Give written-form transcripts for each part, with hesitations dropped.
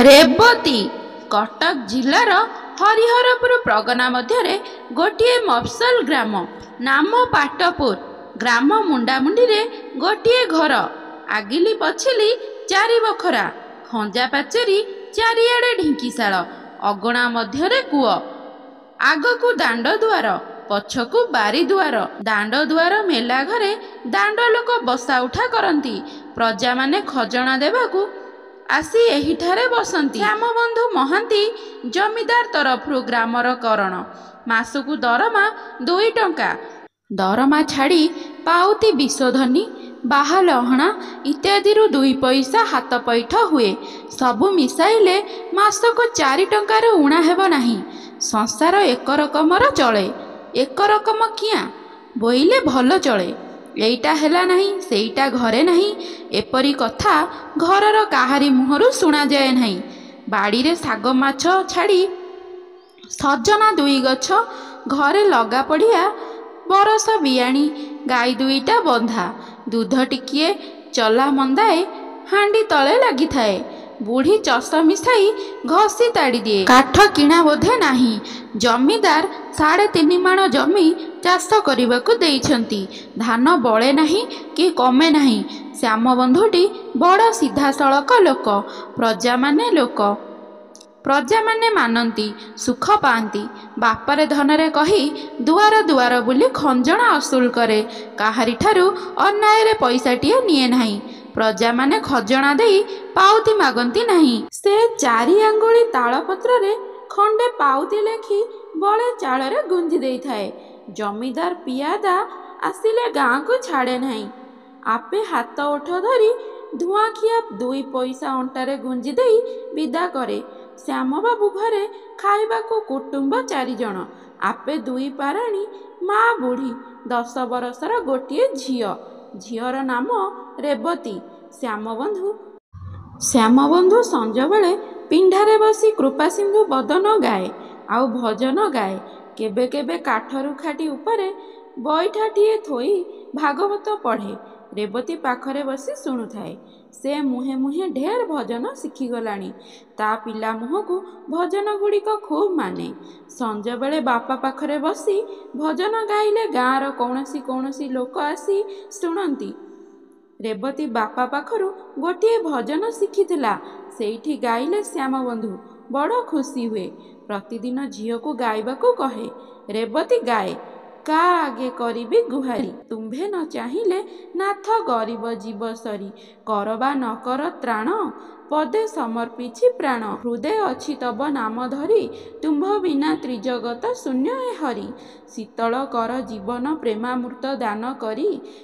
रेवती कटक जिलार हरिहरपुर प्रगना मध्य गोटे मफसल ग्राम नाम पाटपुर। ग्राम मुंडामुंडी रे गोटे घर, आगिली पछिली चारि बखरा, खंजा पाचेरी चारिआडे ढिंकीशाल, अगणा मध्य कूଅ, आगकू दांड दुआर, पछकू बारी दुआर। दांड दुआर मेला घरे दांड लोक बसा उठा करती। प्रजा माने खजणा देवाकू आसी एहिठारे बसंती। श्यामबंधु महांती जमीदार तरफरु ग्रामर करण। मासकू दरमा 2 टंका। दरमा छाड़ी पाउती विशोधनी, बाहा लहणा इत्यादि 2 पैसा हाथ पैठ हुए। सबु मिसाइले मासकू 4 टंकार उणा हेब नाही। संसार एक रकमर चले। एक रकम किया बोइले भल चले। एइटा हेला नहीं, सेइटा घरे नहीं, एपरी कथा घरर काहारी मुहरु सुना जाए नहीं। बाड़ी रे साग माछ छाड़ी सजना 2 गछ, घरे लगा पड़िया बरस बियाणी, गाई 2टा बंधा, दूध टिकिए चला मंदाए हांडी तले लगी थाए। बुढ़ी चष मिसाई घसी ताड़ी दिए। काठ किणा बोधे नाही। जमीदार 3.5 माण जमी चाष करने देइछंती। धान बळे नाही कि कमे नाही। श्यामबंधुटी बड़ सीधा सड़क लोक। प्रजा माने मानती, सुख पाती। बापरे धनरे कही दुआर दुआर बुली खंजणा असुल करे। काहारी ठारू अन्याय रे पैसाटिए निए नाही। प्रजा माने खजणा देई पाउती मागंती नाही। से 4 आंगुली तालपत्र रे खंडे पाउती लेखी बळे चाଳରେ गुंजी देई थाए। जमीदार पियादा आसिले गाँ को छाड़े नहीं। आपे हाथ ओठ धरी धुआखिया 2 पैसा अंटारे गुंजी देई विदा करे। श्याम बाबू घरे खाइबा को कुटुंब 4 जण। आपे 2 पाराणी, माँ बुढ़ी, 10 बरसर गोटे झियो। झियर नाम रेवती। श्यामबंधु संज बेले पिंढारे बसी कृपा सिंधु बदन गाए, आउ भजन गाए। केबे केबे काठरू खाटी उपरे बैठाटिए थोई भागवत पढ़े। रेवती पाखरे बसी शुणु थाए। से मुहे मुहे ढेर भजन शिखिगलाणी। ता पिला मुहकू भजन गुड़िक खूब माने। संज बेले बापा पाखरे बसी भजन गाइले गाँर कौनसी लोक आसी शुणती। रेवती बापा पाखरू गोटे भजन शिखिथिला। सेठी गाइले श्यामबंधु बड़ खुशी हुए। प्रतिदिन झियो को गाइबाकू कहे। रेवती गाए। का आगे करिबी गुहारी, तुम्भे न चाहिले नाथ गरीब जीव सरी। करबा न कर त्राण, पदे समर्पिछि प्राण। हृदय अछि तब नाम धरी, तुम्भ बिना त्रिजगत शून्य ए हरि। शीतल कर जीवन प्रेमामृत दान करी।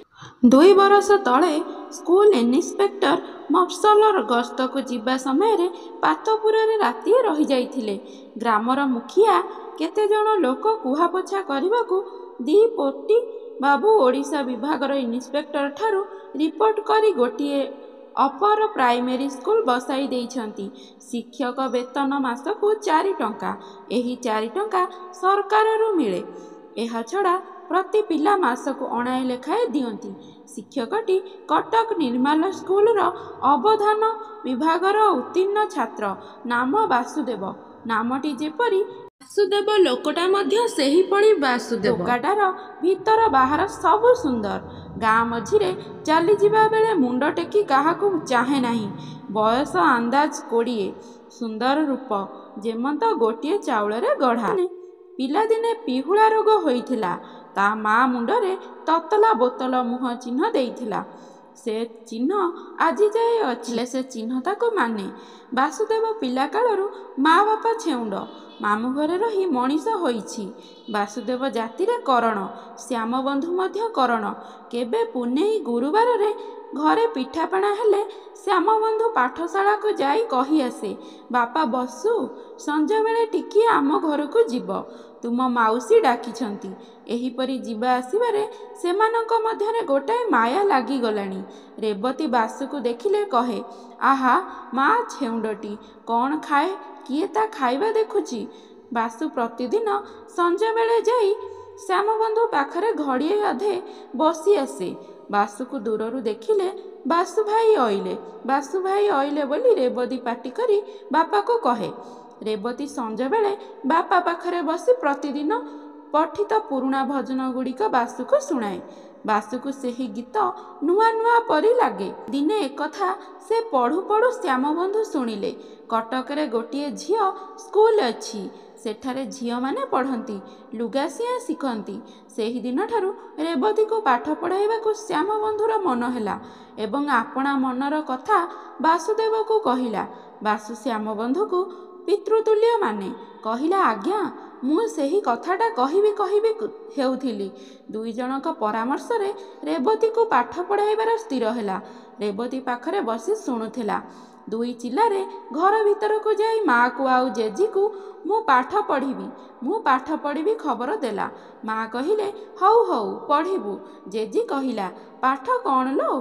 2 बरस तले स्कूल इन्स्पेक्टर मफसलर गस्त को जीवा समय पातपुर राति रही जाइथिले। ग्रामर मुखिया केते जण लोक कुहापोछा करने 2 पोटी बाबू ओडिशा विभागर इन्स्पेक्टर ठारू रिपोर्ट करी गोटे अपर प्राइमेरी स्कूल बसाई देइछंती। शिक्षक वेतन मासकू 4 टंका। एही 4 टंका सरकारु मिले। एहा छड़ा प्रति पिला मासकू 9 लेखाए दियंती। शिक्षकटी कटक निर्माल स्कूलर अवधान विभागर उत्तीर्ण छात्र। नाम वासुदेव। नामटी जेपरी वासुदेव लोकटा मध्य सेही पड़ी वासुदेव। टोकाटार भीतर बाहर सबु सुंदर। गाँ मझिरे चली जिबा बेले मुंड टेकी काहाकू चाहे नहीं। बयस अंदाज 20। सुंदर रूप जेमंत गोटे चाउଳରେ गढ़ा। पिलादिने पिहुला रोग होइथिला। ता माँ मुंडरे ततला बोतल मुह चिन्ह देइथिला। से चिन्ह आजि जाए अच्छे। से चिन्ह ताको माने। वासुदेव पिला कालरू माँ बापा छेउंड। मामू घरे रही मनीष होइछि। वासुदेव जातिरे करण। श्यामबंधु मध्य करण। केबे पुनेई गुरुबार रे घरे पिठापଣା हेले श्यामबंधु पाठशाला को जाई कही आसे, बापा बसु संज बेले टिकी आम घर को जीव, तुम माउसी डाकिछंती। एहीपरि जीवा आसिबारे सेमानक मध्यरे गोटाए माया लागी गलानी। रेवती बासु को देखिले कहे, आहा माँ छेउंडटी कौन खाए, किए ता खाइबा देखुची। बासु प्रतिदिन संज बेले जाई श्यामबंधु पाखरे घड़िए अधे बसी आसे। ବାସୁକୁ ଦୂରରୁ ଦେଖିଲେ ବାସୁ ଭାଇ ଅଇଲେ ବୋଲି ରେବତୀ ପାଟି କରି ବାପାକୁ କହେ। ରେବତୀ ସଞ୍ଜବେଳେ ବାପା ପାଖରେ ବସି ପ୍ରତିଦିନ ପଠିତ ପୁରୁଣା ଭଜନ ଗୁଡ଼ିକ ବାସୁକୁ ଶୁଣାଏ। ବାସୁକୁ ସେହି ଗୀତ ନୂଆ ନୂଆ ପରି ଲାଗେ। ଦିନେ ଏକଥା ସେ ପଢ଼ୁ ପଢ଼ୁ ଶ୍ୟାମବନ୍ଧୁ ଶୁଣିଲେ। କଟକରେ ଗୋଟିଏ ଝିଅ ସ୍କୁଲ ଅଛି। ସେଠାରେ ଝିଅମାନେ ପଢ଼ନ୍ତି, ଲୁଗାସିଆଁ ଶିଖନ୍ତି। ସେହିଦିନଠାରୁ ରେବତୀକୁ ପାଠ ପଢ଼ାଇବାକୁ ଶ୍ୟାମବନ୍ଧୁର ମନ ହେଲା ଏବଂ ଆପଣା ମନର କଥା ବାସୁଦେବକୁ କହିଲା। ବାସୁ ଶ୍ୟାମବନ୍ଧୁକୁ ପିତୃତୁଲ୍ୟ ମାନେ। କହିଲା, ଆଜ୍ଞା, ମୁଁ ସେହି କଥାଟା କହିବି ହେଉଥିଲି। ଦୁଇ ଜଣଙ୍କ ପରାମର୍ଶରେ ରେବତୀକୁ ପାଠ ପଢ଼ାଇବାର ସ୍ଥିର ହେଲା। ରେବତୀ ପାଖରେ ବସି ଶୁଣୁଥିଲା। ଦୁଇ ଚିଲାରେ ଘର ଭିତରକୁ ଯାଇ ମାଆକୁ ଆଉ ଜେଜିକୁ ମୁଁ ପାଠ ପଢ଼ିବି ଖବର ଦେଲା। ମା କହିଲେ, ହଉ ପଢ଼ିବୁ। ଜେଜି କହିଲା, ପାଠ କ'ଣ ଲୋ?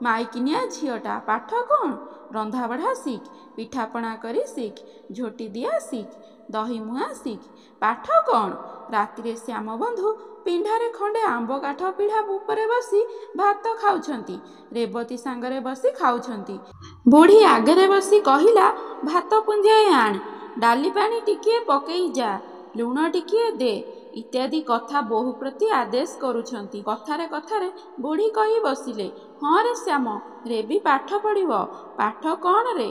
ମାଇକିନିଆ ଝିଅଟା, ପାଠ କ'ଣ? ରନ୍ଧାବଢ଼ା ଶିଖ, ପିଠାପଣା କରି ଶିଖ, ଝୋଟି ଦିଆ ଶିଖ, ଦହିମୁଆଁ ଶିଖ। ପାଠ କ'ଣ? ରାତିରେ ଶ୍ୟାମବନ୍ଧୁ ପିଣ୍ଡାରେ ଖଣ୍ଡେ ଆମ୍ବ କାଠ ପିଢ଼ା ଉପରେ ବସି ଭାତ ଖାଉଛନ୍ତି। ରେବତୀ ସାଙ୍ଗରେ ବସି ଖାଉଛନ୍ତି। ବୁଢ଼ୀ ଆଗରେ ବସି କହିଲା, ଭାତ ପୁଞ୍ଜାଏ ଆଣ, ଡାଲି ପାଣି ଟିକିଏ ପକେଇ ଯା, ଲୁଣ ଟିକିଏ ଦେ ଇତ୍ୟାଦି କଥା ବୋହୂ ପ୍ରତି ଆଦେଶ କରୁଛନ୍ତି। କଥାରେ ବୁଢ଼ୀ କହି ବସିଲେ, ହଁ ରେ ଶ୍ୟାମ, ରେବି ପାଠ ପଢ଼ିବ। ପାଠ କ'ଣ ରେ?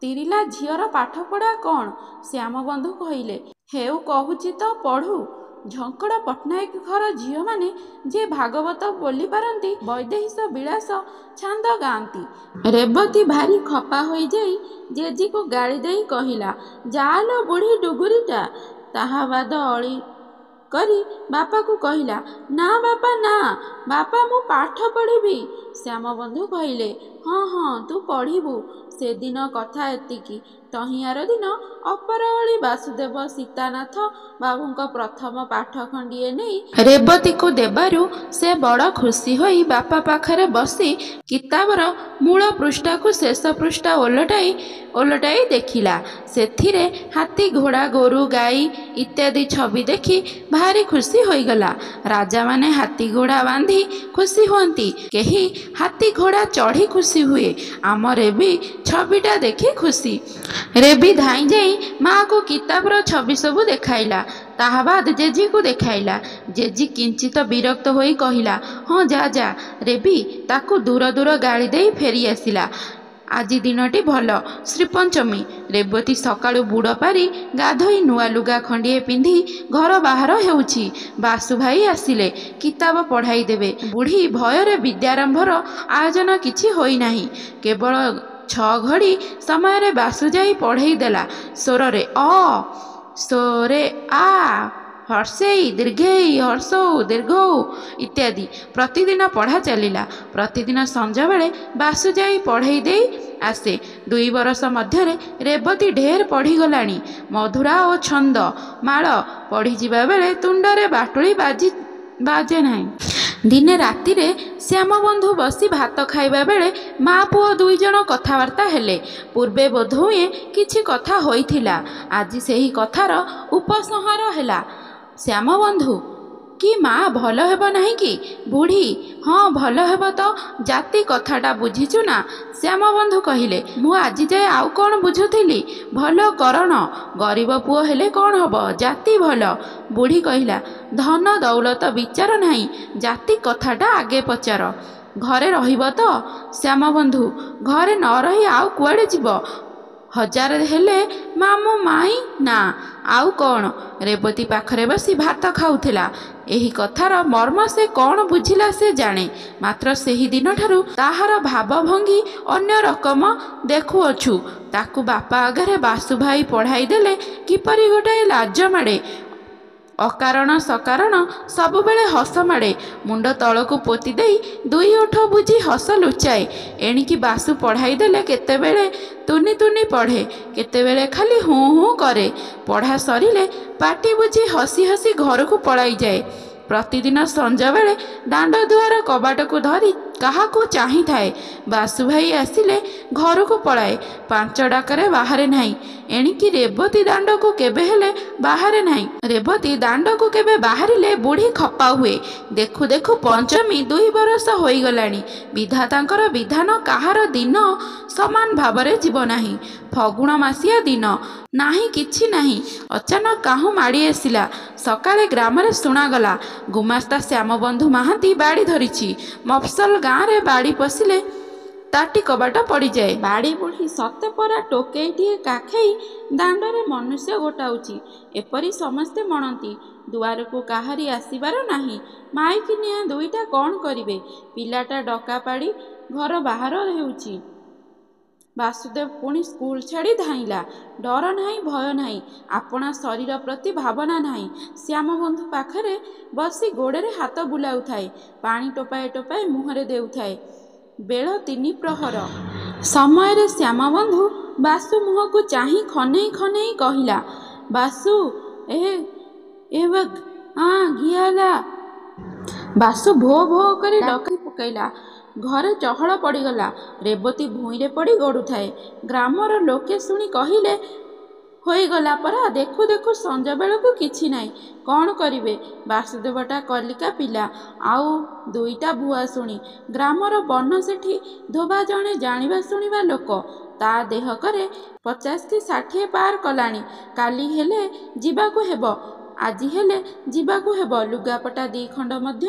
ତିରିଲା ଝିଅର ପାଠପଢ଼ା କ'ଣ? ଶ୍ୟାମବନ୍ଧୁ କହିଲେ, ହେଉ କହୁଛି ତ ପଢ଼ୁ। ଝଙ୍କଡ଼ ପଟ୍ଟନାୟକ ଘର ଝିଅମାନେ ଯେ ଭାଗବତ ବୋଲି ପାରନ୍ତି, ବୈଦେହୀଶ ବିଳାସ ଛାନ୍ଦ ଗାଆନ୍ତି। ରେବତୀ ଭାରି ଖପା ହୋଇଯାଇ ଜେଜିକୁ ଗାଳି ଦେଇ କହିଲା, ଯାଲୋ ବୁଢ଼ୀ ଡୁଗୁରିଟା। ତାହା ବାଦ ଅଳି କରି ବାପାକୁ କହିଲା, ନା ବାପା ମୁଁ ପାଠ ପଢ଼ିବି। ଶ୍ୟାମବନ୍ଧୁ କହିଲେ, ହଁ ତୁ ପଢ଼ିବୁ। ସେଦିନ କଥା ଏତିକି। ତହିଁ ଆର ଦିନ ଅପରଓଳି ବାସୁଦେବ ସୀତାନାଥ ବାବୁଙ୍କ ପ୍ରଥମ ପାଠ ଖଣ୍ଡିଏ ନେଇ ରେବତୀକୁ ଦେବାରୁ ସେ ବଡ଼ ଖୁସି ହୋଇ ବାପା ପାଖରେ ବସି କିତାବର ମୂଳ ପୃଷ୍ଠାକୁ ଶେଷ ପୃଷ୍ଠା ଓଲଟାଇ ଦେଖିଲା। ସେଥିରେ ହାତୀ, ଘୋଡ଼ା, ଗୋରୁ, ଗାଈ ଇତ୍ୟାଦି ଛବି ଦେଖି ଭାରି ଖୁସି ହୋଇଗଲା। ରାଜାମାନେ ହାତୀ ଘୋଡ଼ା ବାନ୍ଧି ଖୁସି ହୁଅନ୍ତି, କେହି ହାତୀ ଘୋଡ଼ା ଚଢ଼ି ଖୁସି ହୁଏ। ଆମ ରେବି ଛବିଟା ଦେଖି ଖୁସି। ରେବି ଧାଇଁ ଯାଇ ମାଆକୁ କିତାବର ଛବି ସବୁ ଦେଖାଇଲା। ତାହା ବାଦ ଜେଜିକୁ ଦେଖାଇଲା। ଜେଜି କିଞ୍ଚିତ ବିରକ୍ତ ହୋଇ କହିଲା, ହଁ ଯା। ରେବି ତାକୁ ଦୂର ଗାଳି ଦେଇ ଫେରି ଆସିଲା। ଆଜି ଦିନଟି ଭଲ, ଶ୍ରୀପଞ୍ଚମୀ। ରେବତୀ ସକାଳୁ ବୁଡ଼ ପାରି ଗାଧୋଇ ନୂଆ ଲୁଗା ଖଣ୍ଡିଏ ପିନ୍ଧି ଘର ବାହାର ହେଉଛି। ବାସୁ ଭାଇ ଆସିଲେ କିତାବ ପଢ଼ାଇ ଦେବେ। ବୁଢ଼ୀ ଭୟରେ ବିଦ୍ୟାରମ୍ଭର ଆୟୋଜନ କିଛି ହୋଇନାହିଁ। କେବଳ 6 ଘଡ଼ି ସମୟରେ ବାସୁ ଯାଇ ପଢ଼େଇ ଦେଲା। ସ୍ୱରରେ ଅ, ସ୍ୱରେ ଆ, ହର୍ଷେଇ ଦୀର୍ଘେଇ, ହର୍ଷୌ ଦୀର୍ଘୌ ଇତ୍ୟାଦି ପ୍ରତିଦିନ ପଢ଼ା ଚାଲିଲା। ପ୍ରତିଦିନ ସଞ୍ଜବେଳେ ବାସୁ ଯାଇ ପଢ଼େଇ ଦେଇ ଆସେ। 2 ବରଷ ମଧ୍ୟରେ ରେବତୀ ଢେର ପଢ଼ିଗଲାଣି। ମଧୁରା ଓ ଛନ୍ଦ ମାଳ ପଢ଼ିଯିବା ବେଳେ ତୁଣ୍ଡରେ ବାଟୁଳି ବାଜେ ନାହିଁ। ଦିନେ ରାତିରେ ଶ୍ୟାମବନ୍ଧୁ ବସି ଭାତ ଖାଇବା ବେଳେ ମା ପୁଅ 2 ଜଣ କଥାବାର୍ତ୍ତା ହେଲେ। ପୂର୍ବେ ବୋଧହୁଏ କିଛି କଥା ହୋଇଥିଲା। ଆଜି ସେହି କଥାର ଉପସଂହାର ହେଲା। ଶ୍ୟାମବନ୍ଧୁ କି ମା ଭଲ ହେବ ନାହିଁ କି? ବୁଢ଼ୀ, ହଁ ଭଲ ହେବ ତ। ଜାତି କଥାଟା ବୁଝିଛୁ ନା? ଶ୍ୟାମବନ୍ଧୁ କହିଲେ, ମୁଁ ଆଜିଯାଏ ଆଉ କ'ଣ ବୁଝୁଥିଲି? ଭଲ କରଣ। ଗରିବ ପୁଅ ହେଲେ କ'ଣ ହେବ? ଜାତି ଭଲ। ବୁଢ଼ୀ କହିଲା, ଧନ ଦୌଲତ ବିଚାର ନାହିଁ, ଜାତି କଥାଟା ଆଗେ ପଚାର। ଘରେ ରହିବ ତ? ଶ୍ୟାମବନ୍ଧୁ, ଘରେ ନ ରହି ଆଉ କୁଆଡ଼େ ଯିବ? 1000 ହେଲେ ମାମୁଁ ମାଇଁ ନା, ଆଉ କ'ଣ? ରେବତୀ ପାଖରେ ବସି ଭାତ ଖାଉଥିଲା। ଏହି କଥାର ମର୍ମ ସେ କ'ଣ ବୁଝିଲା ସେ ଜାଣେ। ମାତ୍ର ସେହି ଦିନଠାରୁ ତାହାର ଭାବଭଙ୍ଗୀ ଅନ୍ୟ ରକମ ଦେଖୁଅଛୁ। ତାକୁ ବାପା ଆଗରେ ବାସୁ ଭାଇ ପଢ଼ାଇ ଦେଲେ କିପରି ଗୋଟାଏ ଲାଜ ମାଡ଼େ। ଅକାରଣ ସକାରଣ ସବୁବେଳେ ହସ ମାଡ଼େ। ମୁଣ୍ଡ ତଳକୁ ପୋତି ଦେଇ 2 ଓଠ ବୁଜି ହସ ଲୁଚାଏ। ଏଣିକି ବାସୁ ପଢ଼ାଇ ଦେଲେ କେତେବେଳେ ତୁନି ପଢ଼େ, କେତେବେଳେ ଖାଲି ହୁଁ କରେ। ପଢ଼ା ସରିଲେ ପାଟି ବୁଜି ହସି ଘରକୁ ପଳାଇଯାଏ। ପ୍ରତିଦିନ ସଞ୍ଜବେଳେ ଦାଣ୍ଡ ଦୁଆର କବାଟକୁ ଧରି କାହାକୁ ଚାହିଁଥାଏ। ବାସୁ ଭାଇ ଆସିଲେ ଘରକୁ ପଳାଏ। 5 ଡାକରେ ବାହାରେ ନାହିଁ। ଏଣିକି ରେବତୀ ଦାଣ୍ଡକୁ କେବେ ହେଲେ ବାହାରେ ନାହିଁ। ରେବତୀ ଦାଣ୍ଡକୁ କେବେ ବାହାରିଲେ ବୁଢ଼ୀ ଖପା ହୁଏ। ଦେଖୁ ଦେଖୁ ପଞ୍ଚମୀ 2 ବରଷ ହୋଇଗଲାଣି। ବିଧାତାଙ୍କର ବିଧାନ କାହାର ଦିନ ସମାନ ଭାବରେ ଯିବ ନାହିଁ। ଫଗୁଣ ମାସିଆ ଦିନ। ନାହିଁ କିଛି ନାହିଁ। ଅଚାନକ କାହୁଁ ମାଡ଼ି ଆସିଲା। ସକାଳେ ଗ୍ରାମରେ ଶୁଣାଗଲା, ଗୁମାସ୍ତା ଶ୍ୟାମବନ୍ଧୁ ମାହାନ୍ତି ବାଡ଼ି ଧରିଛି। ମଫସଲ ଗାଁରେ ବାଡ଼ି ପଶିଲେ ତାଟି କବାଟ ପଡ଼ିଯାଏ। ବାଡ଼ି ବୁଢ଼ୀ ସତେ ପରା ଟୋକେଇଟିଏ କାଖେଇ ଦାଣ୍ଡରେ ମନୁଷ୍ୟ ଗୋଟାଉଛି। ଏପରି ସମସ୍ତେ ମଣନ୍ତି। ଦୁଆରକୁ କାହାରି ଆସିବାର ନାହିଁ। ମାଇକିନିଆ 2ଟା କ'ଣ କରିବେ? ପିଲାଟା ଡକା ପାଡ଼ି ଘର ବାହାର ହେଉଛି। ବାସୁଦେବ ପୁଣି ସ୍କୁଲ ଛାଡ଼ି ଧାଇଁଲା। ଡର ନାହିଁ, ଭୟ ନାହିଁ। ଆପଣା ଶରୀର ପ୍ରତି ଭାବନା ନାହିଁ। ଶ୍ୟାମବନ୍ଧୁ ପାଖରେ ବସି ଗୋଡ଼ରେ ହାତ ବୁଲାଉଥାଏ। ପାଣି ଟୋପାଏ ଟୋପାଏ ମୁହଁରେ ଦେଉଥାଏ। ବେଳ 3 ପ୍ରହର। ସମୟରେ ଶ୍ୟାମବନ୍ଧୁ ବାସୁ ମୁହଁକୁ ଚାହିଁ ଖନେଇ ଖନେଇ କହିଲା, ବାସୁ, ଘିଆଲା। ବାସୁ ଭୋ ଭୋ କରି ଡକାଇ ପକାଇଲା। ଘରେ ଚହଳ ପଡ଼ିଗଲା। ରେବତୀ ଭୂଇଁରେ ପଡ଼ି ଗଡ଼ୁଥାଏ। ଗ୍ରାମର ଲୋକେ ଶୁଣି କହିଲେ, ହୋଇଗଲା ପରା, ଦେଖୁ ଦେଖୁ ସଞ୍ଜ ବେଳକୁ କିଛି ନାହିଁ। କ'ଣ କରିବେ? ବାସୁଦେବଟା କଲିକା ପିଲା, ଆଉ 2ଟା ଭୁଆସୁଣୀ। ଗ୍ରାମର ବନ ସେଠି ଧୋବା ଜଣେ ଜାଣିବା ଶୁଣିବା ଲୋକ। ତା ଦେହକରେ 50 କି 60 ପାର କଲାଣି। କାଲି ହେଲେ ଯିବାକୁ ହେବ, ଆଜି ହେଲେ ଯିବାକୁ ହେବ। ଲୁଗାପଟା 2 ଖଣ୍ଡ ମଧ୍ୟ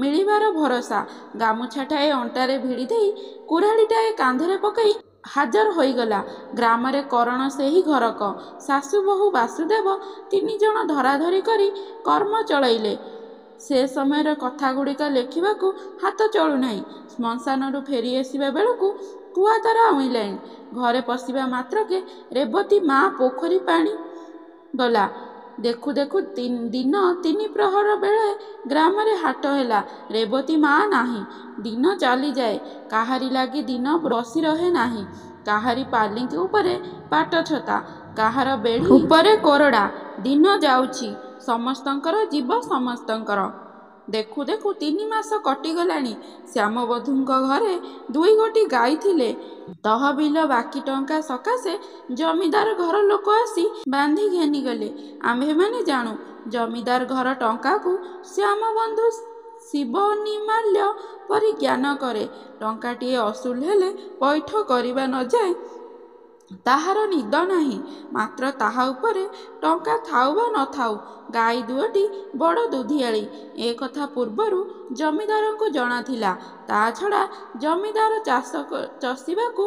ମିଳିବାର ଭରସା। ଗାମୁଛାଟାଏ ଅଣ୍ଟାରେ ଭିଡ଼ି ଦେଇ କୁରାଢ଼ିଟାଏ କାନ୍ଧରେ ପକାଇ ହାଜର ହୋଇଗଲା। ଗ୍ରାମରେ କରଣ ସେହି ଘରକ। ଶାଶୁ ବୋହୂ ବାସୁଦେବ 3 ଜଣ ଧରାଧରି କରି କର୍ମ ଚଳାଇଲେ। ସେ ସମୟର କଥାଗୁଡ଼ିକ ଲେଖିବାକୁ ହାତ ଚଳୁନାହିଁ। ଶ୍ମଶାନରୁ ଫେରି ଆସିବା ବେଳକୁ କୁଆତାରା ଉଇଁଲାଣି। ଘରେ ପଶିବା ମାତ୍ରକେ ରେବତୀ ମା ପୋଖରୀ ପାଣି ଗଲା। ଦେଖୁ ଦେଖୁ ଦିନ 3 ପ୍ରହର ବେଳେ ଗ୍ରାମରେ ହାଟ ହେଲା। ରେବତୀ ମା ନାହିଁ। ଦିନ ଚାଲିଯାଏ। କାହାରି ଲାଗି ଦିନ ବସି ରହେ ନାହିଁ। କାହାରି ପାଲିଙ୍କି ଉପରେ ପାଟଛତା, କାହାର ବେଢ଼ି ଉପରେ କୋରଡ଼ା। ଦିନ ଯାଉଛି। ସମସ୍ତଙ୍କର ଯିବ ସମସ୍ତଙ୍କର। ଦେଖୁ ଦେଖୁ 3 ମାସ କଟିଗଲାଣି। ଶ୍ୟାମବନ୍ଧୁଙ୍କ ଘରେ 2 ଗୋଟି ଗାଈ ଥିଲେ। ତହବିଲ ବାକି ଟଙ୍କା ସକାଶେ ଜମିଦାର ଘର ଲୋକ ଆସି ବାନ୍ଧି ଘେନିଗଲେ। ଆମ୍ଭେମାନେ ଜାଣୁ, ଜମିଦାର ଘର ଟଙ୍କାକୁ ଶ୍ୟାମବନ୍ଧୁ ଶିବନିର୍ମାଲ୍ୟ ପରି ଜ୍ଞାନ କରେ। ଟଙ୍କାଟିଏ ଅସୁଲ ହେଲେ ପୈଠ କରିବା ନ ଯାଏ ତାହାର ନିଦ ନାହିଁ। ମାତ୍ର ତାହା ଉପରେ ଟଙ୍କା ଥାଉ ବା ନଥାଉ, ଗାଈ 2ଟି ବଡ଼ ଦୁଧିଆଳି। ଏ କଥା ପୂର୍ବରୁ ଜମିଦାରଙ୍କୁ ଜଣାଥିଲା। ତା ଛଡ଼ା ଜମିଦାର ଚଷିବାକୁ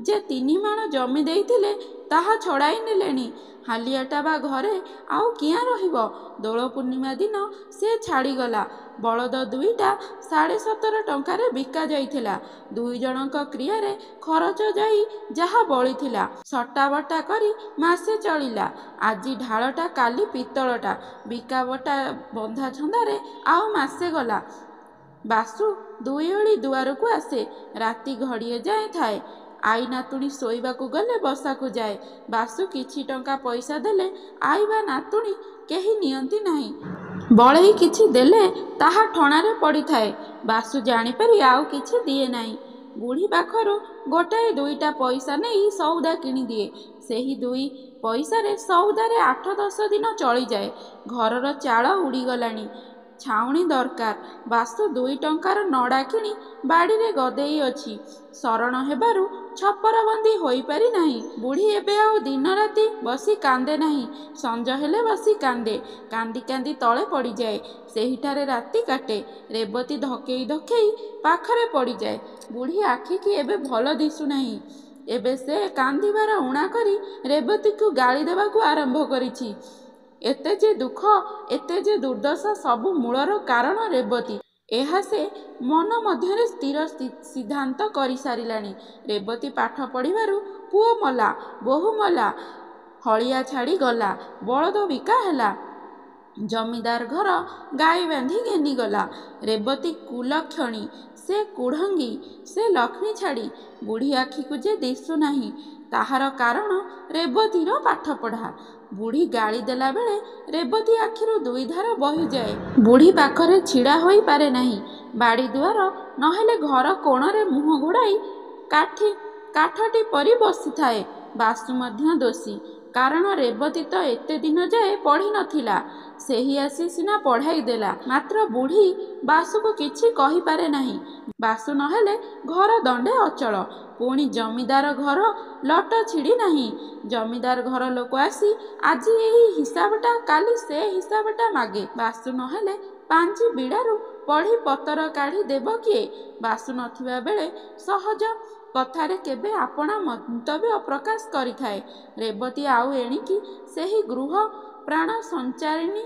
ଯେ 3 ମାଣ ଜମି ଦେଇଥିଲେ, ତାହା ଛଡ଼ାଇ ନେଲେଣି। ହାଲିଆଟା ବା ଘରେ ଆଉ କିଆଁ ରହିବ? ଦୋଳ ପୂର୍ଣ୍ଣିମା ଦିନ ସେ ଛାଡ଼ିଗଲା। ବଳଦ 2ଟା 17.5 ଟଙ୍କାରେ ବିକା ଯାଇଥିଲା। 2 ଜଣଙ୍କ କ୍ରିୟାରେ ଖରଚ ଯାଇ ଯାହା ବଳିଥିଲା, ସଟାବଟା କରି ମାସେ ଚଳିଲା। ଆଜି ଢାଳଟା, କାଲି ପିତ୍ତଳଟା। ବିକା ବଟା ବନ୍ଧା ଛନ୍ଦାରେ ଆଉ ମାସେ ଗଲା। ବାସୁ 2 ଓଳି ଦୁଆରକୁ ଆସେ। ରାତି ଘଡ଼ିଏ ଯାଏଁ ଥାଏ। ଆଈ ନାତୁଣୀ ଶୋଇବାକୁ ଗଲେ ବସାକୁ ଯାଏ। ବାସୁ କିଛି ଟଙ୍କା ପଇସା ଦେଲେ ଆଈ ବା ନାତୁଣୀ କେହି ନିଅନ୍ତି ନାହିଁ। ବଳେଇ କିଛି ଦେଲେ ତାହା ଠଣାରେ ପଡ଼ିଥାଏ। ବାସୁ ଜାଣିପାରି ଆଉ କିଛି ଦିଏ ନାହିଁ। ବୁଢ଼ୀ ପାଖରୁ ଗୋଟାଏ 2ଟା ପଇସା ନେଇ ସଉଦା କିଣିଦିଏ। ସେହି 2 ପଇସାରେ ସଉଦାରେ 8-10 ଦିନ ଚଳିଯାଏ। ଘରର ଚାଳ ଉଡ଼ିଗଲାଣି। ଛାଉଣି ଦରକାର। ବାସୁ 2 ଟଙ୍କାର ନଡ଼ା କିଣି ବାଡ଼ିରେ ଗଦେଇ ଅଛି। ଶରଣ ହେବାରୁ ଛପରବନ୍ଦୀ ହୋଇପାରି ନାହିଁ। ବୁଢ଼ୀ ଏବେ ଆଉ ଦିନ ରାତି ବସି କାନ୍ଦେ ନାହିଁ। ସଞ୍ଜ ହେଲେ ବସି କାନ୍ଦେ। କାନ୍ଦି କାନ୍ଦି ତଳେ ପଡ଼ିଯାଏ। ସେହିଠାରେ ରାତି କାଟେ। ରେବତୀ ଧକେଇ ଧକେଇ ପାଖରେ ପଡ଼ିଯାଏ। ବୁଢ଼ୀ ଆଖିକି ଏବେ ଭଲ ଦିଶୁନାହିଁ। ଏବେ ସେ କାନ୍ଦିବାର ଊଣା କରି ରେବତୀକୁ ଗାଳି ଦେବାକୁ ଆରମ୍ଭ କରିଛି। ଏତେ ଯେ ଦୁଃଖ, ଏତେ ଯେ ଦୁର୍ଦ୍ଦଶା, ସବୁ ମୂଳର କାରଣ ରେବତୀ। ଏହା ସେ ମନ ମଧ୍ୟରେ ସ୍ଥିର ସିଦ୍ଧାନ୍ତ କରିସାରିଲାଣି। ରେବତୀ ପାଠ ପଢ଼ିବାରୁ ପୁଅ ମଲା, ବୋହୂ ମଲା, ହଳିଆ ଛାଡ଼ି ଗଲା, ବଳଦ ବିକା ହେଲା, ଜମିଦାର ଘର ଗାଈ ବାନ୍ଧି ଘେନିଗଲା। ରେବତୀ କୁଲକ୍ଷଣୀ, ସେ କୁଢ଼ଙ୍ଗୀ, ସେ ଲକ୍ଷ୍ମୀ ଛାଡ଼ି। ବୁଢ଼ୀ ଆଖିକୁ ଯେ ଦିଶୁନାହିଁ। ତାହାର କାରଣ ରେବତୀର ପାଠପଢ଼ା। ବୁଢ଼ୀ ଗାଳି ଦେଲା ବେଳେ ରେବତୀ ଆଖିରୁ ଦୁଇଧାର ବହିଯାଏ। ବୁଢ଼ୀ ପାଖରେ ଛିଡ଼ା ହୋଇପାରେ ନାହିଁ। ବାଡ଼ି ଦୁଆର ନହେଲେ ଘର କୋଣରେ ମୁହଁ ଘୋଡ଼ାଇ କାଠଟି ପରି ବସିଥାଏ। ବାସୁ ମଧ୍ୟ ଦୋଷୀ। କାରଣ ରେବତୀ ତ ଏତେ ଦିନ ଯାଏ ପଢ଼ି ନଥିଲା। ସେହି ଆସି ସିନା ପଢ଼ାଇ ଦେଲା। ମାତ୍ର ବୁଢ଼ୀ ବାସୁକୁ କିଛି କହିପାରେ ନାହିଁ। ବାସୁ ନହେଲେ ଘର ଦଣ୍ଡେ ଅଚଳ। ପୁଣି ଜମିଦାର ଘର ଲଟ ଛିଡ଼ି ନାହିଁ। ଜମିଦାର ଘର ଲୋକ ଆସି ଆଜି ଏହି ହିସାବଟା କାଲି ସେ ହିସାବଟା ମାଗେ। ବାସୁ ନହେଲେ ପାଞ୍ଜି ବିଡ଼ାରୁ ପଢ଼ି ପତର କାଢ଼ି ଦେବ କିଏ? ବାସୁ ନଥିବା ବେଳେ ସହଜ କଥାରେ କେବେ ଆପଣା ମନ୍ତବ୍ୟ ପ୍ରକାଶ କରିଥାଏ। ରେବତୀ ଆଉ ଏଣିକି ସେହି ଗୃହ ପ୍ରାଣ ସଞ୍ଚାରିଣୀ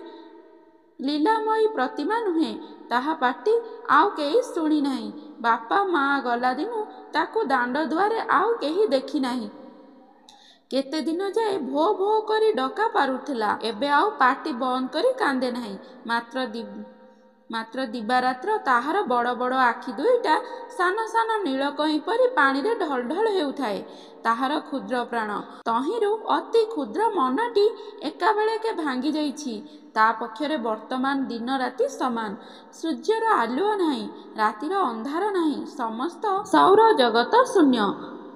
ଲୀଳାମୟୀ ପ୍ରତିମା ନୁହେଁ। ତାହା ପାଟି ଆଉ କେହି ଶୁଣି ନାହିଁ। ବାପା ମା ଗଲା ଦିନୁ ତାକୁ ଦାଣ୍ଡ ଦୁଆରେ ଆଉ କେହି ଦେଖି ନାହିଁ। କେତେ ଦିନ ଯାଏ ଭୋ ଭୋ କରି ଡକା ପାରୁଥିଲା। ଏବେ ଆଉ ପାଟି ବନ୍ଦ କରି କାନ୍ଦେ ନାହିଁ। ମାତ୍ର ଦିବାରାତ୍ର ତାହାର ବଡ଼ ବଡ଼ ଆଖି ଦୁଇଟା ସାନ ସାନ ନୀଳକଇଁ ପରି ପାଣିରେ ଢଳ ଢଳ ହେଉଥାଏ। ତାହାର କ୍ଷୁଦ୍ର ପ୍ରାଣ ତହିଁରୁ ଅତି କ୍ଷୁଦ୍ର ମନଟି ଏକାବେଳକେ ଭାଙ୍ଗି ଯାଇଛି। ତା ପକ୍ଷରେ ବର୍ତ୍ତମାନ ଦିନ ରାତି ସମାନ। ସୂର୍ଯ୍ୟର ଆଲୁଅ ନାହିଁ, ରାତିର ଅନ୍ଧାର ନାହିଁ। ସମସ୍ତ ସୌର ଜଗତ ଶୂନ୍ୟ।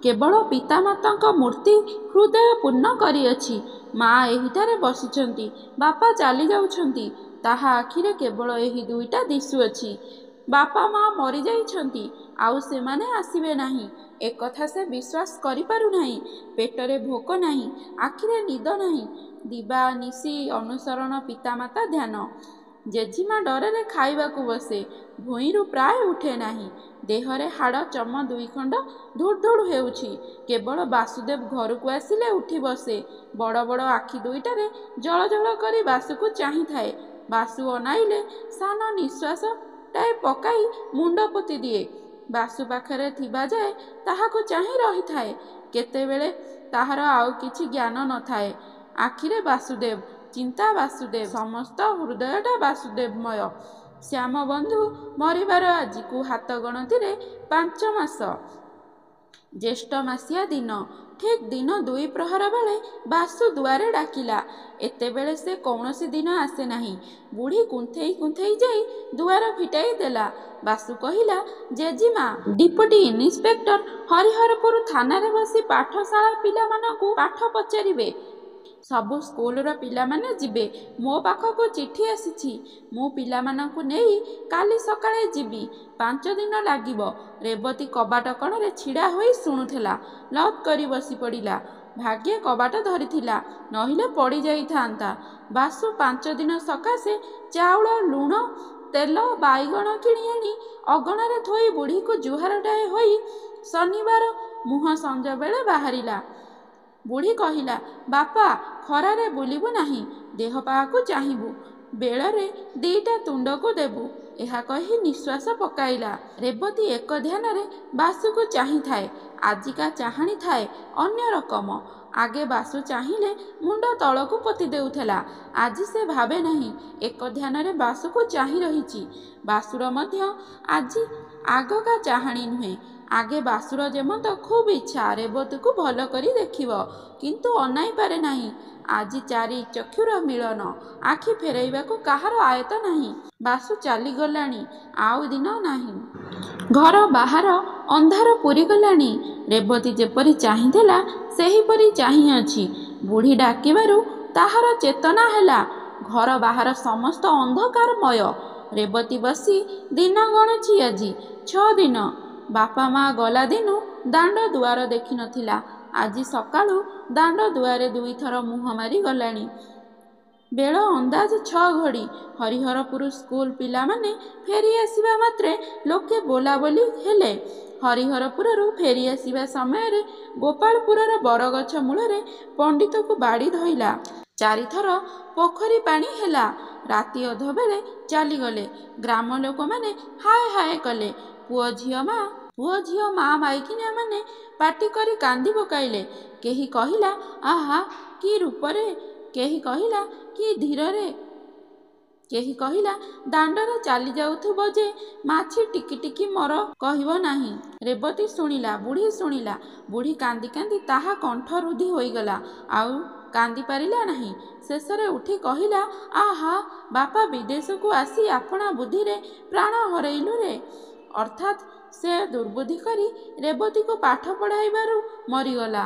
କେବଳ ପିତାମାତାଙ୍କ ମୂର୍ତ୍ତି ହୃଦୟ ପୂର୍ଣ୍ଣ କରିଅଛି। ମା ଏହିଠାରେ ବସିଛନ୍ତି, ବାପା ଚାଲି ଯାଉଛନ୍ତି। ତାହା ଆଖିରେ କେବଳ ଏହି ଦୁଇଟା ଦିଶୁଅଛି। ବାପା ମା ମରିଯାଇଛନ୍ତି, ଆଉ ସେମାନେ ଆସିବେ ନାହିଁ। ଏକଥା ସେ ବିଶ୍ୱାସ କରିପାରୁନାହିଁ। ପେଟରେ ଭୋକ ନାହିଁ, ଆଖିରେ ନିଦ ନାହିଁ। ଦିବା ନିଶି ଅନୁସରଣ ପିତାମାତା ଧ୍ୟାନ। ଜେଜୀମା ଡରରେ ଖାଇବାକୁ ବସେ, ଭୂଇଁରୁ ପ୍ରାୟ ଉଠେ ନାହିଁ। ଦେହରେ ହାଡ଼ ଚମ ଦୁଇଖଣ୍ଡ ଧୁଡ଼୍ ଧୁଡ଼୍ ହେଉଛି। କେବଳ ବାସୁଦେବ ଘରକୁ ଆସିଲେ ଉଠି ବସେ। ବଡ଼ ବଡ଼ ଆଖି ଦୁଇଟାରେ ଜଳ ଜଳ କରି ବାସୁକୁ ଚାହିଁଥାଏ। ବାସୁ ଅନାଇଲେ ସାନ ନିଶ୍ୱାସଟାଏ ପକାଇ ମୁଣ୍ଡ ପୋତି ଦିଏ। ବାସୁ ପାଖରେ ଥିବା ଯାଏ ତାହାକୁ ଚାହିଁ ରହିଥାଏ। କେତେବେଳେ ତାହାର ଆଉ କିଛି ଜ୍ଞାନ ନଥାଏ। ଆଖିରେ ବାସୁଦେବ, ଚିନ୍ତା ବାସୁଦେବ, ସମସ୍ତ ହୃଦୟଟା ବାସୁଦେବମୟ। ଶ୍ୟାମବନ୍ଧୁ ମରିବାର ଆଜିକୁ ହାତ ଗଣତିରେ 5 ମାସ। ଜ୍ୟେଷ୍ଠ ମାସିଆ ଦିନ। ଠିକ୍ ଦିନ 2 ପ୍ରହର ବେଳେ ବାସୁ ଦୁଆରେ ଡାକିଲା। ଏତେବେଳେ ସେ କୌଣସି ଦିନ ଆସେ ନାହିଁ। ବୁଢ଼ୀ କୁନ୍ଥେଇ କୁନ୍ଥେଇ ଯାଇ ଦୁଆର ଫିଟାଇ ଦେଲା। ବାସୁ କହିଲା, ଜେଜୀମା, ଡିପୁଟି ଇନିସ୍ପେକ୍ଟର ହରିହରପୁର ଥାନାରେ ବସି ପାଠଶାଳା ପିଲାମାନଙ୍କୁ ପାଠ ପଚାରିବେ। ସବୁ ସ୍କୁଲର ପିଲାମାନେ ଯିବେ। ମୋ ପାଖକୁ ଚିଠି ଆସିଛି। ମୁଁ ପିଲାମାନଙ୍କୁ ନେଇ କାଲି ସକାଳେ ଯିବି। 5 ଦିନ ଲାଗିବ। ରେବତୀ କବାଟ କଣରେ ଛିଡ଼ା ହୋଇ ଶୁଣୁଥିଲା। ଲଥ୍ କରି ବସି ପଡ଼ିଲା। ଭାଗ୍ୟେ କବାଟ ଧରିଥିଲା, ନହେଲେ ପଡ଼ି ଯାଇଥାନ୍ତା। ବାସୁ 5 ଦିନ ସକାଶେ ଚାଉଳ, ଲୁଣ, ତେଲ, ବାଇଗଣ କିଣି ଆଣି ଅଗଣାରେ ଥୋଇ ବୁଢ଼ୀକୁ ଜୁହାରଟାଏ ହୋଇ ଶନିବାର ମୁହଁ ସଞ୍ଜବେଳେ ବାହାରିଲା। ବୁଢ଼ୀ କହିଲା, ବାପା, ଖରାରେ ବୁଲିବୁ ନାହିଁ। ଦେହ ପାହାକୁ ଚାହିଁବୁ। ବେଳରେ 2ଟା ତୁଣ୍ଡକୁ ଦେବୁ। ଏହା କହି ନିଶ୍ୱାସ ପକାଇଲା। ରେବତୀ ଏକ ଧ୍ୟାନରେ ବାସୁକୁ ଚାହିଁଥାଏ। ଆଜିକା ଚାହାଣି ଥାଏ ଅନ୍ୟ ରକମ। ଆଗେ ବାସୁ ଚାହିଁଲେ ମୁଣ୍ଡ ତଳକୁ ପୋତି ଦେଉଥିଲା। ଆଜି ସେ ଭାବେ ନାହିଁ। ଏକ ଧ୍ୟାନରେ ବାସୁକୁ ଚାହିଁ ରହିଛି। ବାସୁର ମଧ୍ୟ ଆଜି ଆଗକା ଚାହାଣି ନୁହେଁ। ଆଗେ ବାସୁର ଯେମନ୍ତ ଖୁବ୍ ଇଚ୍ଛା ରେବତୀକୁ ଭଲ କରି ଦେଖିବ, କିନ୍ତୁ ଅନାଇ ପାରେ ନାହିଁ। ଆଜି 4 ଚକ୍ଷୁର ମିଳନ। ଆଖି ଫେରାଇବାକୁ କାହାର ଆୟତ୍ତ ନାହିଁ। ବାସୁ ଚାଲିଗଲାଣି, ଆଉ ଦିନ ନାହିଁ। ଘର ବାହାର ଅନ୍ଧାର ପୂରିଗଲାଣି। ରେବତୀ ଯେପରି ଚାହିଁଥିଲା ସେହିପରି ଚାହିଁଅଛି। ବୁଢ଼ୀ ଡାକିବାରୁ ତାହାର ଚେତନା ହେଲା। ଘର ବାହାର ସମସ୍ତ ଅନ୍ଧକାରମୟ। ରେବତୀ ବସି ଦିନ ଗଣୁଛି। ଆଜି 6 ଦିନ। ବାପା ମା ଗଲା ଦିନୁ ଦାଣ୍ଡ ଦୁଆର ଦେଖି ନଥିଲା। ଆଜି ସକାଳୁ ଦାଣ୍ଡ ଦୁଆରେ 2 ଥର ମୁହଁ ମାରି ଗଲାଣି। ବେଳ ଅନ୍ଦାଜ 6 ଘଡ଼ି। ହରିହରପୁର ସ୍କୁଲ ପିଲାମାନେ ଫେରି ଆସିବା ମାତ୍ରେ ଲୋକେ ବୋଲାବୋଲି ହେଲେ। ହରିହରପୁରରୁ ଫେରି ଆସିବା ସମୟରେ ଗୋପାଳପୁରର ବରଗଛ ମୂଳରେ ପଣ୍ଡିତକୁ ବାଡ଼ି ଧଇଲା। 4 ଥର ପୋଖରୀ ପାଣି ହେଲା। ରାତି ଅଧବେଳେ ଚାଲିଗଲେ। ଗ୍ରାମ ଲୋକମାନେ ହାୟ ହାୟ କଲେ। ପୁଅ ଝିଅ ମା ମାଇକିନିଆମାନେ ପାଟି କରି କାନ୍ଦି ପକାଇଲେ। କେହି କହିଲା, ଆହା କି ରୂପରେ, କେହି କହିଲା କି ଧୀରରେ। କେହି କହିଲା ଦାଣ୍ଡରେ ଚାଲି ଯାଉଥିବ ଯେ ମାଛି ଟିକି ଟିକି ମର କହିବ ନାହିଁ। ରେବତୀ ଶୁଣିଲା, ବୁଢ଼ୀ ଶୁଣିଲା। ବୁଢ଼ୀ କାନ୍ଦି କାନ୍ଦି ତାହା କଣ୍ଠରୁଦ୍ଧ ହୋଇଗଲା, ଆଉ କାନ୍ଦି ପାରିଲା ନାହିଁ। ଶେଷରେ ଉଠି କହିଲା, ଆହା ବାପା, ବିଦେଶକୁ ଆସି ଆପଣା ବୁଦ୍ଧିରେ ପ୍ରାଣ ହରେଇଲୁ ରେ। ଅର୍ଥାତ୍ ସେ ଦୁର୍ବୁଦ୍ଧି କରି ରେବତୀକୁ ପାଠ ପଢ଼ାଇବାରୁ ମରିଗଲା,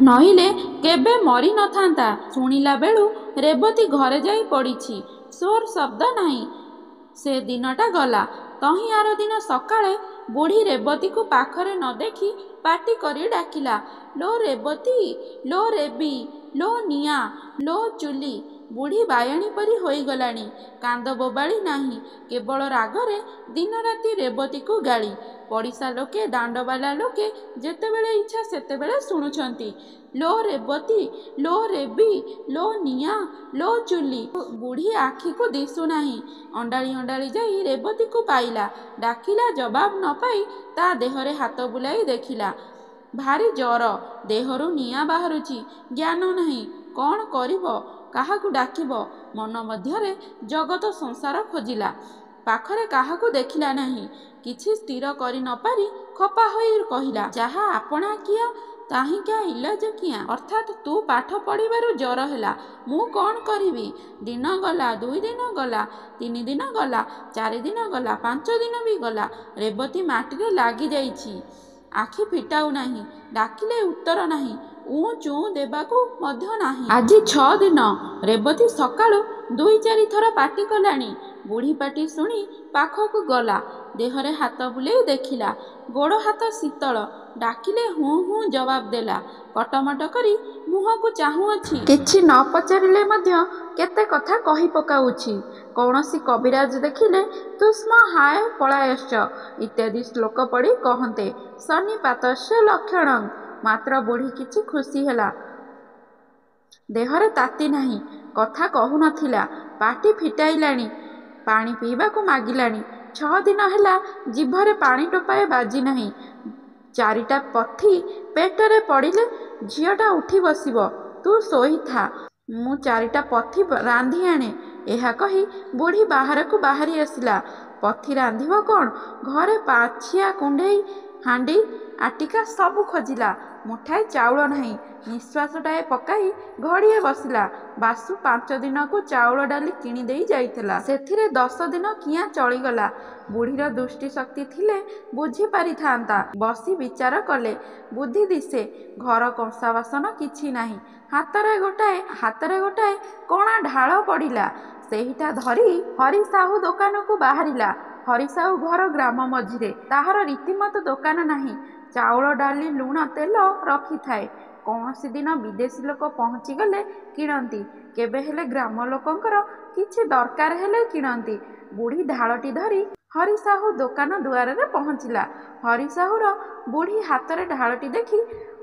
ନଇଲେ କେବେ ମରି ନଥାନ୍ତା। ଶୁଣିଲା ବେଳୁ ରେବତୀ ଘରେ ଯାଇ ପଡ଼ିଛି। ସୋର ଶବ୍ଦ ନାହିଁ। ସେ ଦିନଟା ଗଲା। ତହିଁ ଆର ଦିନ ସକାଳେ ବୁଢ଼ୀ ରେବତୀକୁ ପାଖରେ ନ ଦେଖି ପାଟି କରି ଡାକିଲା, ଲୋ ରେବତୀ, ଲୋ ରେବି, ଲୋ ନିଆଁ, ଲୋ ଚୁଲି। ବୁଢ଼ୀ ବାୟାଣୀ ପରି ହୋଇଗଲାଣି। କାନ୍ଦ ବୋବାଳି ନାହିଁ, କେବଳ ରାଗରେ ଦିନରାତି ରେବତୀକୁ ଗାଳି। ପଡ଼ିଶା ଲୋକେ, ଦାଣ୍ଡବାଲା ଲୋକେ ଯେତେବେଳେ ଇଚ୍ଛା ସେତେବେଳେ ଶୁଣୁଛନ୍ତି, ଲୋ ରେବତୀ, ଲୋ ରେବି, ଲୋ ନିଆଁ, ଲୋ ଚୁଲି। ବୁଢ଼ୀ ଆଖିକୁ ଦିଶୁନାହିଁ। ଅଣ୍ଡାଳି ଅଣ୍ଡାଳି ଯାଇ ରେବତୀକୁ ପାଇଲା। ଡାକିଲା, ଜବାବ ନ ପାଇ ତା ଦେହରେ ହାତ ବୁଲାଇ ଦେଖିଲା। ଭାରି ଜ୍ୱର, ଦେହରୁ ନିଆଁ ବାହାରୁଛି। ଜ୍ଞାନ ନାହିଁ, କ'ଣ କରିବ, କାହାକୁ ଡାକିବ। ମନ ମଧ୍ୟରେ ଜଗତ ସଂସାର ଖୋଜିଲା, ପାଖରେ କାହାକୁ ଦେଖିଲା ନାହିଁ। କିଛି ସ୍ଥିର କରି ନ ପାରି ଖପା ହୋଇ କହିଲା, ଯାହା ଆପଣା କିଆ ତାହିଁ କ୍ୟା ଇଲାଜ କିଆଁ। ଅର୍ଥାତ୍ ତୁ ପାଠ ପଢ଼ିବାରୁ ଜ୍ୱର ହେଲା, ମୁଁ କ'ଣ କରିବି। ଦିନ ଗଲା, 2 ଦିନ ଗଲା, 3 ଦିନ ଗଲା, 4 ଦିନ ଗଲା, 5 ଦିନ ବି ଗଲା। ରେବତୀ ମାଟିରେ ଲାଗି ଯାଇଛି। ଆଖି ଫିଟାଉ ନାହିଁ, ଡାକିଲେ ଉତ୍ତର ନାହିଁ, ଉଁ ଚୁଁ ଦେବାକୁ ମଧ୍ୟ ନାହିଁ। ଆଜି 6 ଦିନ। ରେବତୀ ସକାଳୁ 2-4 ଥର ପାଟି କଲାଣି। ବୁଢ଼ୀ ପାଟି ଶୁଣି ପାଖକୁ ଗଲା। ଦେହରେ ହାତ ବୁଲେଇ ଦେଖିଲା, ଗୋଡ଼ ହାତ ଶୀତଳ। ଡାକିଲେ ହୁଁ ହୁଁ ଜବାବ ଦେଲା। କଟମଟ କରି ମୁହଁକୁ ଚାହୁଁଅଛି। କିଛି ନ ପଚାରିଲେ ମଧ୍ୟ କେତେ କଥା କହି ପକାଉଛି। କୌଣସି କବିରାଜ ଦେଖିଲେ ତୁଷ୍ମ ହାୟ ପଳାୟଶ୍ଚ ଇତ୍ୟାଦି ଶ୍ଲୋକ ପଢ଼ି କହନ୍ତେ, ସନ୍ନିପାତସ୍ୟ ଲକ୍ଷଣଂ। ମାତ୍ର ବୁଢ଼ୀ କିଛି ଖୁସି ହେଲା। ଦେହରେ ତାତି ନାହିଁ, କଥା କହୁ ନଥିଲା, ପାଟି ଫିଟାଇଲାଣି, ପାଣି ପିଇବାକୁ ମାଗିଲାଣି। 6 ଦିନ ହେଲା ଜିଭରେ ପାଣି ଟୋପାଏ ବାଜି ନାହିଁ। 4ଟା ପଥି ପେଟରେ ପଡ଼ିଲେ ଝିଅଟା ଉଠି ବସିବ। ତୁ ଶୋଇଥା, ମୁଁ 4ଟା ପଥି ରାନ୍ଧି ଆଣେ। ଏହା କହି ବୁଢ଼ୀ ବାହାରକୁ ବାହାରି ଆସିଲା। ପଥି ରାନ୍ଧିବ କ'ଣ? ଘରେ ପାଛିଆ, କୁଣ୍ଢେଇ, ହାଣ୍ଡି, ଆଟିକା ସବୁ ଖୋଜିଲା। ମୁଠାଏ ଚାଉଳ ନାହିଁ। ନିଶ୍ୱାସଟାଏ ପକାଇ ଘଡ଼ିଏ ବସିଲା। ବାସୁ 5 ଦିନକୁ ଚାଉଳ ଡାଲି କିଣି ଦେଇ ଯାଇଥିଲା। ସେଥିରେ 10 ଦିନ କିଆଁ ଚଳିଗଲା। ବୁଢ଼ୀର ଦୃଷ୍ଟି ଶକ୍ତି ଥିଲେ ବୁଝି ପାରିଥାନ୍ତା। ବସି ବିଚାର କଲେ ବୁଦ୍ଧି ଦିଶେ। ଘର କଂସା ବାସନ କିଛି ନାହିଁ। ହାତରେ ଗୋଟାଏ କଣା ଢାଳ ପଡ଼ିଲା। ସେହିଟା ଧରି ହରିସାହୁ ଦୋକାନକୁ ବାହାରିଲା। ହରିସାହୁ ଘର ଗ୍ରାମ ମଝିରେ। ତାହାର ରୀତିମତ ଦୋକାନ ନାହିଁ। ଚାଉଳ, ଡାଲି, ଲୁଣ, ତେଲ ରଖିଥାଏ। କୌଣସି ଦିନ ବିଦେଶୀ ଲୋକ ପହଞ୍ଚିଗଲେ କିଣନ୍ତି, କେବେ ହେଲେ ଗ୍ରାମ ଲୋକଙ୍କର କିଛି ଦରକାର ହେଲେ କିଣନ୍ତି। ବୁଢ଼ୀ ଢାଳଟି ଧରି ହରିସାହୁ ଦୋକାନ ଦୁଆରରେ ପହଞ୍ଚିଲା। ହରିସାହୁର ବୁଢ଼ୀ ହାତରେ ଢାଳଟି ଦେଖି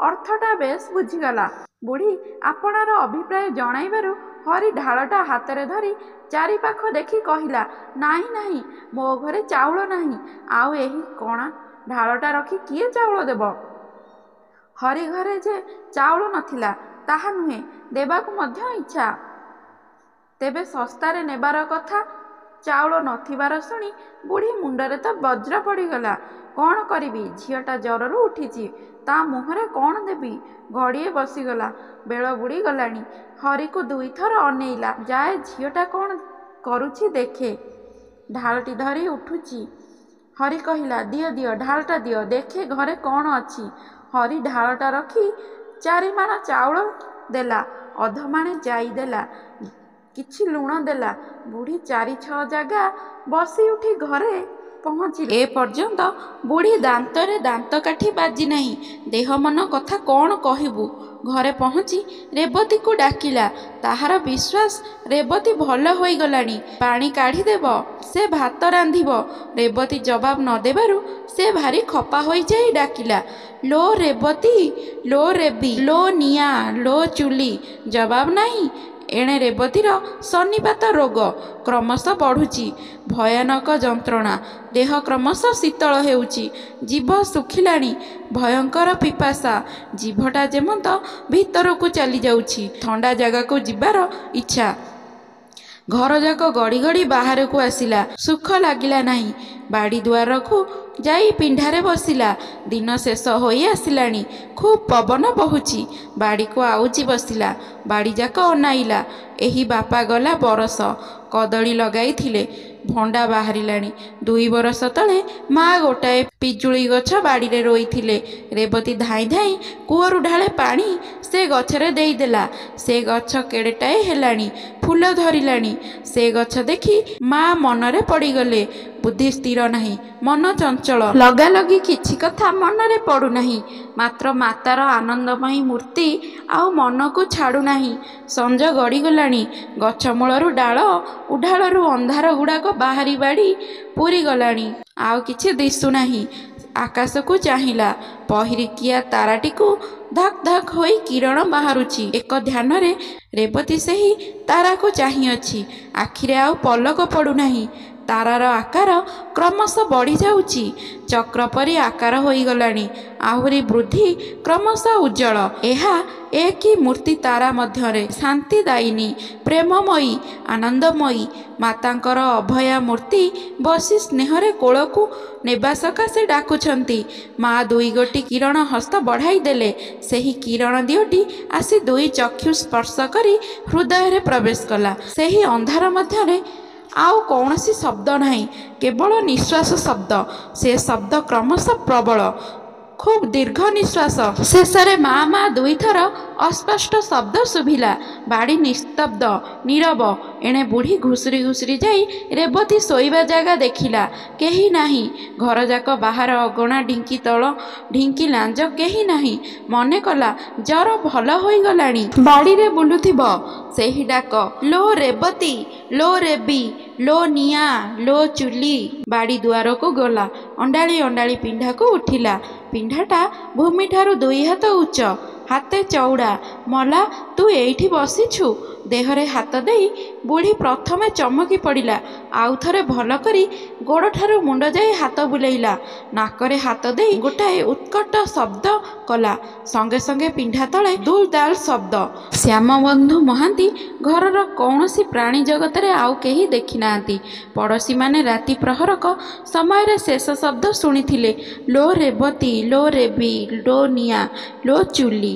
ଅର୍ଥଟା ବେଶ୍ ବୁଝିଗଲା। ବୁଢ଼ୀ ଆପଣାର ଅଭିପ୍ରାୟ ଜଣାଇବାରୁ ହରି ଢାଳଟା ହାତରେ ଧରି ଚାରିପାଖ ଦେଖି କହିଲା, ନାହିଁ ନାହିଁ, ମୋ ଘରେ ଚାଉଳ ନାହିଁ। ଆଉ ଏହି କଣା ଢାଳଟା ରଖି କିଏ ଚାଉଳ ଦେବ? ହରି ଘରେ ଯେ ଚାଉଳ ନଥିଲା ତାହା ନୁହେଁ, ଦେବାକୁ ମଧ୍ୟ ଇଚ୍ଛା। ତେବେ ଶସ୍ତାରେ ନେବାର କଥା। ଚାଉଳ ନଥିବାର ଶୁଣି ବୁଢ଼ୀ ମୁଣ୍ଡରେ ତ ବଜ୍ର ପଡ଼ିଗଲା। କ'ଣ କରିବି? ଝିଅଟା ଜ୍ୱରରୁ ଉଠିଛି, ତା ମୁହଁରେ କ'ଣ ଦେବି? ଘଡ଼ିଏ ବସିଗଲା। ବେଳ ବୁଡ଼ି ଗଲାଣି। ହରିକୁ 2 ଥର ଅନେଇଲା, ଯାଏ ଝିଅଟା କ'ଣ କରୁଛି ଦେଖେ। ଢାଳଟି ଧରି ଉଠୁଛି। ହରି କହିଲା, ଦିଅ ଦିଅ, ଢାଳଟା ଦିଅ, ଦେଖେ ଘରେ କ'ଣ ଅଛି। ହରି ଢାଳଟା ରଖି 4 ମାଣ ଚାଉଳ ଦେଲା, ଅଧମାଣେ ଜାଇ ଦେଲା, କିଛି ଲୁଣ ଦେଲା। ବୁଢ଼ୀ 4-6 ଜାଗା ବସି ଉଠି ଘରେ ପହଞ୍ଚିଲା। ଏ ପର୍ଯ୍ୟନ୍ତ ବୁଢ଼ୀ ଦାନ୍ତରେ ଦାନ୍ତ କାଠି ବାଜି ନାହିଁ। ଦେହ ମନ କଥା କ'ଣ କହିବୁ। ଘରେ ପହଞ୍ଚି ରେବତୀକୁ ଡାକିଲା। ତାହାର ବିଶ୍ୱାସ ରେବତୀ ଭଲ ହୋଇଗଲାଣି। ପାଣି କାଢ଼ିଦେବ, ସେ ଭାତ ରାନ୍ଧିବ। ରେବତୀ ଜବାବ ନ ଦେବାରୁ ସେ ଭାରି ଖପା ହୋଇଯାଇ ଡାକିଲା, ଲୋ ରେବତୀ, ଲୋ ରେବି, ଲୋ ନିଆଁ, ଲୋ ଚୁଲି। ଜବାବ ନାହିଁ। ଏଣେ ରେବତୀର ସନ୍ନିପାତ ରୋଗ କ୍ରମଶଃ ବଢ଼ୁଛି। ଭୟାନକ ଯନ୍ତ୍ରଣା। ଦେହ କ୍ରମଶଃ ଶୀତଳ ହେଉଛି। ଜିଭ ଶୁଖିଲାଣି। ଭୟଙ୍କର ପିପାସା। ଜିଭଟା ଯେମନ୍ତ ଭିତରକୁ ଚାଲିଯାଉଛି। ଥଣ୍ଡା ଜାଗାକୁ ଯିବାର ଇଚ୍ଛା। ଘରଯାକ ଗଡ଼ି ଗଡ଼ି ବାହାରକୁ ଆସିଲା। ସୁଖ ଲାଗିଲା ନାହିଁ। ବାଡ଼ି ଦୁଆରକୁ ଯାଇ ପିଣ୍ଡାରେ ବସିଲା। ଦିନ ଶେଷ ହୋଇ ଆସିଲାଣି। ଖୁବ୍ ପବନ ବହୁଛି। ବାଡ଼ିକୁ ଆଉଜି ବସିଲା। ବାଡ଼ିଯାକ ଅନାଇଲା। ଏହି ବାପା ଗଲା ବରଷ କଦଳୀ ଲଗାଇଥିଲେ, ଭଣ୍ଡା ବାହାରିଲାଣି। 2 ବରଷ ତଳେ ମା ଗୋଟାଏ ପିଜୁଳି ଗଛ ବାଡ଼ିରେ ରୋଇଥିଲେ। ରେବତୀ ଧାଇଁ ଧାଇଁ କୂଅରୁ ଢାଳେ ପାଣି ସେ ଗଛରେ ଦେଇଦେଲା। ସେ ଗଛ କେଡ଼େଟାଏ ହେଲାଣି, ଫୁଲ ଧରିଲାଣି। ସେ ଗଛ ଦେଖି ମା ମନରେ ପଡ଼ିଗଲେ। ବୁଦ୍ଧି ସ୍ଥିର ନାହିଁ, ମନ ଚଞ୍ଚଳ। ଲଗାଲଗି କିଛି କଥା ମନରେ ପଡ଼ୁନାହିଁ। ମାତ୍ର ମାତାର ଆନନ୍ଦମୟୀ ମୂର୍ତ୍ତି ଆଉ ମନକୁ ଛାଡ଼ୁନାହିଁ। ସଞ୍ଜ ଗଡ଼ିଗଲାଣି। ଗଛ ମୂଳରୁ ଡାଳ ଉଢାଳରୁ ଅନ୍ଧାର ଗୁଡ଼ାକ ବାହାରି ବାଡ଼ି ପୂରିଗଲାଣି। ଆଉ କିଛି ଦିଶୁନାହିଁ। ଆକାଶକୁ ଚାହିଁଲା। ପହିରିକିଆ ତାରାଟିକୁ ଧାକ୍ ଧାକ୍ ହୋଇ କିରଣ ବାହାରୁଛି। ଏକ ଧ୍ୟାନରେ ରେବତୀ ସେହି ତାରାକୁ ଚାହିଁଅଛି। ଆଖିରେ ଆଉ ପଲକ ପଡ଼ୁନାହିଁ। ତାରାର ଆକାର କ୍ରମଶଃ ବଢ଼ିଯାଉଛି। ଚକ୍ର ପରି ଆକାର ହୋଇଗଲାଣି। ଆହୁରି ବୃଦ୍ଧି, କ୍ରମଶଃ ଉଜ୍ଜଳ। ଏହା ଏ କି ମୂର୍ତ୍ତି ତାରା ମଧ୍ୟରେ! ଶାନ୍ତିଦାୟିନୀ, ପ୍ରେମମୟୀ, ଆନନ୍ଦମୟୀ ମାତାଙ୍କର ଅଭୟା ମୂର୍ତ୍ତି ବସି ସ୍ନେହରେ କୋଳକୁ ନେବା ସକାଶେ ଡାକୁଛନ୍ତି। ମା 2 ଗୋଟି କିରଣ ହସ୍ତ ବଢ଼ାଇ ଦେଲେ। ସେହି କିରଣ ଦିଓଟି ଆସି 2 ଚକ୍ଷୁ ସ୍ପର୍ଶ କରି ହୃଦୟରେ ପ୍ରବେଶ କଲା। ସେହି ଅନ୍ଧାର ମଧ୍ୟରେ ଆଉ କୌଣସି ଶବ୍ଦ ନାହିଁ, କେବଳ ନିଶ୍ୱାସ ଶବ୍ଦ। ସେ ଶବ୍ଦ କ୍ରମଶଃ ପ୍ରବଳ, ଖୁବ୍ ଦୀର୍ଘ ନିଶ୍ୱାସ। ଶେଷରେ ମା ମା 2 ଥର ଅସ୍ପଷ୍ଟ ଶବ୍ଦ ଶୁଭିଲା। ବାଡ଼ି ନିସ୍ତବ୍ଧ, ନୀରବ। ଏଣେ ବୁଢ଼ୀ ଘୁଷୁରି ଘୁଷୁରି ଯାଇ ରେବତୀ ଶୋଇବା ଜାଗା ଦେଖିଲା। କେହି ନାହିଁ। ଘରଯାକ ବାହାର ଅଗଣା, ଢିଙ୍କି ତଳ, ଢିଙ୍କି ଲାଞ୍ଜ କେହି ନାହିଁ। ମନେ କଲା ଜର ଭଲ ହୋଇଗଲାଣି। ବାଡ଼ିରେ ବୁଲୁଥିବ ସେହି ଡାକ, ଲୋ ରେବତୀ, ଲୋ ରେବି, ଲୋ ନିଆଁ, ଲୋ ଚୁଲି। ବାଡ଼ି ଦୁଆରକୁ ଗଲା। ଅଣ୍ଡାଳି ଅଣ୍ଡାଳି ପିଣ୍ଡାକୁ ଉଠିଲା। ପିଣ୍ଡାଟା ଭୂମିଠାରୁ 2 ହାତ ଉଚ୍ଚ, ହାତେ ଚଉଡ଼ା। ମଲା, ତୁ ଏଇଠି ବସିଛୁ? ଦେହରେ ହାତ ଦେଇ ବୁଢ଼ୀ ପ୍ରଥମେ ଚମକି ପଡ଼ିଲା। ଆଉ ଥରେ ଭଲ କରି ଗୋଡ଼ଠାରୁ ମୁଣ୍ଡ ଯାଏ ହାତ ବୁଲେଇଲା। ନାକରେ ହାତ ଦେଇ ଗୋଟାଏ ଉତ୍କଟ ଶବ୍ଦ କଲା। ସଙ୍ଗେ ସଙ୍ଗେ ପିଣ୍ଡା ତଳେ ଦୁଲ୍ ଦାଲ୍ ଶବ୍ଦ। ଶ୍ୟାମବନ୍ଧୁ ମହାନ୍ତି ଘରର କୌଣସି ପ୍ରାଣୀ ଜଗତରେ ଆଉ କେହି ଦେଖିନାହାନ୍ତି। ପଡ଼ୋଶୀମାନେ ରାତି ପ୍ରହରକ ସମୟରେ ଶେଷ ଶବ୍ଦ ଶୁଣିଥିଲେ, ଲୋ ରେବତୀ, ଲୋ ରେବି, ଲୋ ନିଆଁ, ଲୋ ଚୁଲି।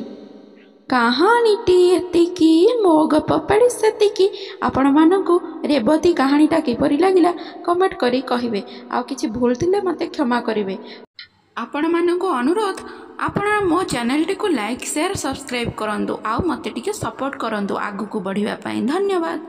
କାହାଣୀଟି ଏତିକି। ମୋ ଗପ ପାଡ଼ି ସେତିକି। ଆପଣମାନଙ୍କୁ ରେବତୀ କାହାଣୀଟା କିପରି ଲାଗିଲା କମେଣ୍ଟ କରି କହିବେ। ଆଉ କିଛି ଭୁଲ ଥିଲେ ମୋତେ କ୍ଷମା କରିବେ। ଆପଣମାନଙ୍କୁ ଅନୁରୋଧ, ଆପଣ ମୋ ଚ୍ୟାନେଲଟିକୁ ଲାଇକ୍, ସେୟାର, ସବସ୍କ୍ରାଇବ୍ କରନ୍ତୁ। ଆଉ ମୋତେ ଟିକେ ସପୋର୍ଟ କରନ୍ତୁ ଆଗକୁ ବଢ଼ିବା ପାଇଁ। ଧନ୍ୟବାଦ।